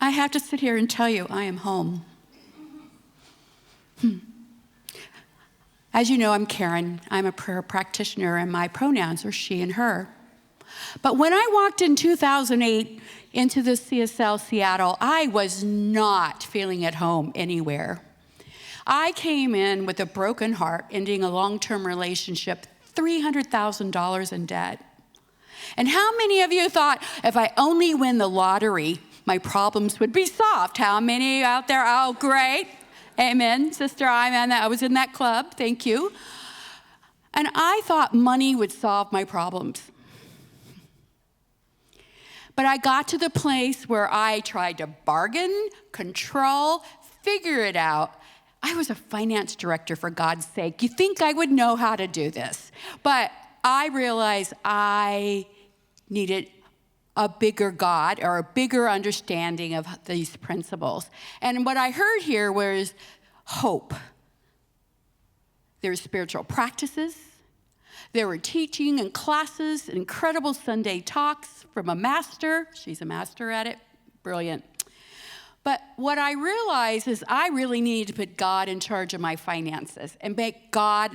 I have to sit here and tell you I am home. As you know, I'm Karen. I'm a prayer practitioner, and my pronouns are she and her. But when I walked in 2008 into the CSL Seattle, I was not feeling at home anywhere. I came in with a broken heart, ending a long-term relationship, $300,000 in debt. And how many of you thought, if I only win the lottery, my problems would be solved? How many out there? Oh, great. Amen, sister, amen. I was in that club, thank you. And I thought money would solve my problems. But I got to the place where I tried to bargain, control, figure it out. I was a finance director, for God's sake. You think I would know how to do this. But I realized I needed a bigger God or a bigger understanding of these principles. And what I heard here was hope. There were spiritual practices. There were teaching and classes, incredible Sunday talks from a master. She's a master at it. Brilliant. But what I realized is I really needed to put God in charge of my finances and make God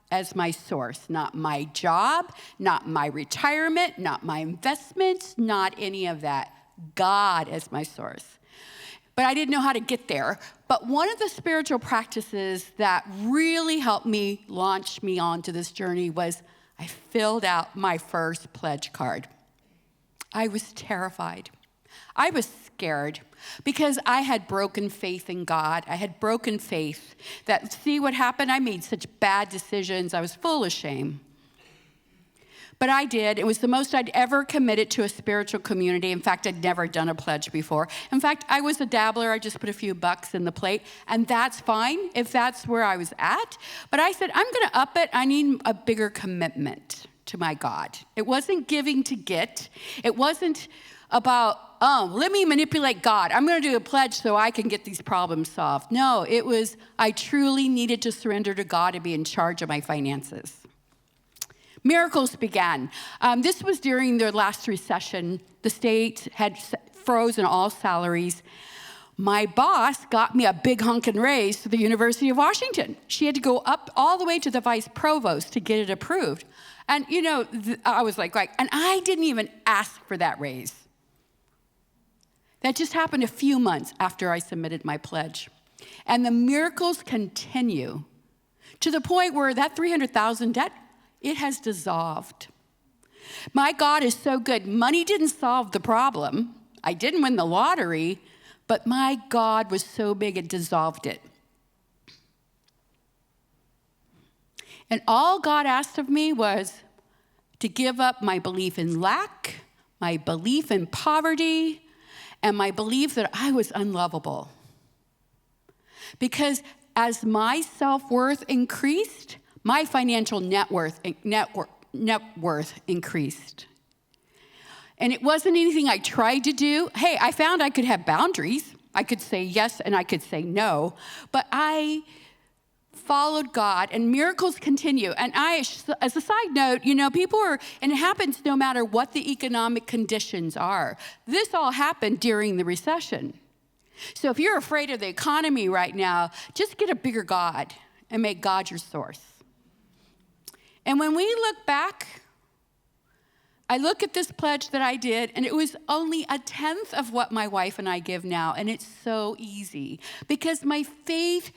as my source, not my job, not my retirement, not my investments, not any of that. God as my source. But I didn't know how to get there. But one of the spiritual practices that really helped me launch me onto this journey was I filled out my first pledge card. I was terrified. I was scared because I had broken faith in God. I had broken faith that, see what happened? I made such bad decisions. I was full of shame. But I did. It was the most I'd ever committed to a spiritual community. In fact, I'd never done a pledge before. In fact, I was a dabbler. I just put a few bucks in the plate, and that's fine if that's where I was at. But I said, I'm going to up it. I need a bigger commitment to my God. It wasn't giving to get. It wasn't about, oh, let me manipulate God. I'm going to do a pledge so I can get these problems solved. No, it was I truly needed to surrender to God and be in charge of my finances. Miracles began. This was during the last recession. The state had frozen all salaries. My boss got me a big honkin' raise to the University of Washington. She had to go up all the way to the vice provost to get it approved. And, you know, I was like, and I didn't even ask for that raise. That just happened a few months after I submitted my pledge. And the miracles continue to the point where that $300,000 debt, it has dissolved. My God is so good. Money didn't solve the problem. I didn't win the lottery, but my God was so big it dissolved it. And all God asked of me was to give up my belief in lack, my belief in poverty, and my belief that I was unlovable. Because as my self-worth increased, my financial net worth increased. And it wasn't anything I tried to do. Hey, I found I could have boundaries. I could say yes and I could say no. But I followed God, and miracles continue. And as a side note, you know, and it happens no matter what the economic conditions are. This all happened during the recession. So if you're afraid of the economy right now, just get a bigger God and make God your source. And when we look back, I look at this pledge that I did, and it was only 1/10 of what my wife and I give now, and it's so easy because my faith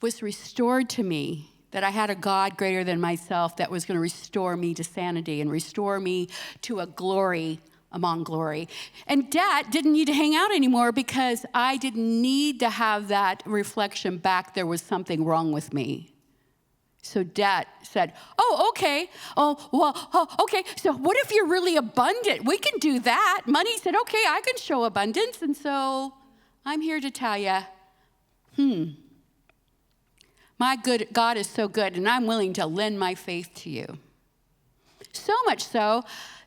was restored to me, that I had a God greater than myself that was going to restore me to sanity and restore me to a glory among glory. And debt didn't need to hang out anymore because I didn't need to have that reflection back there was something wrong with me. So debt said, oh, okay. Okay. So what if you're really abundant? We can do that. Money said, okay, I can show abundance. And so I'm here to tell you, my good God is so good, and I'm willing to lend my faith to you. So much so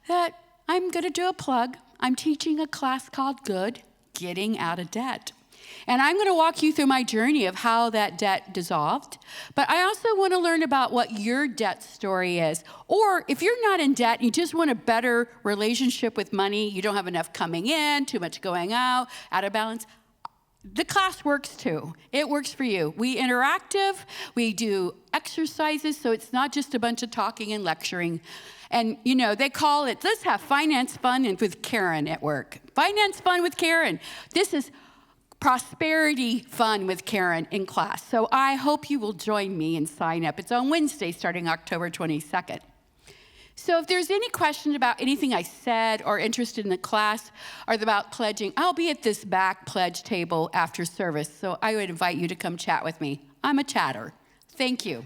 that I'm going to do a plug. I'm teaching a class called Getting Out of Debt. And I'm going to walk you through my journey of how that debt dissolved. But I also want to learn about what your debt story is. Or if you're not in debt, you just want a better relationship with money, you don't have enough coming in, too much going out of balance, the class works too. It works for you. We interactive, we do exercises, so it's not just a bunch of talking and lecturing. And they call it, let's have finance fun and with Karen at work. Finance fun with Karen. This is prosperity fun with Karen in class. So I hope you will join me and sign up. It's on Wednesday starting October 22nd. So if there's any question about anything I said or interested in the class or about pledging, I'll be at this back pledge table after service. So I would invite you to come chat with me. I'm a chatter. Thank you.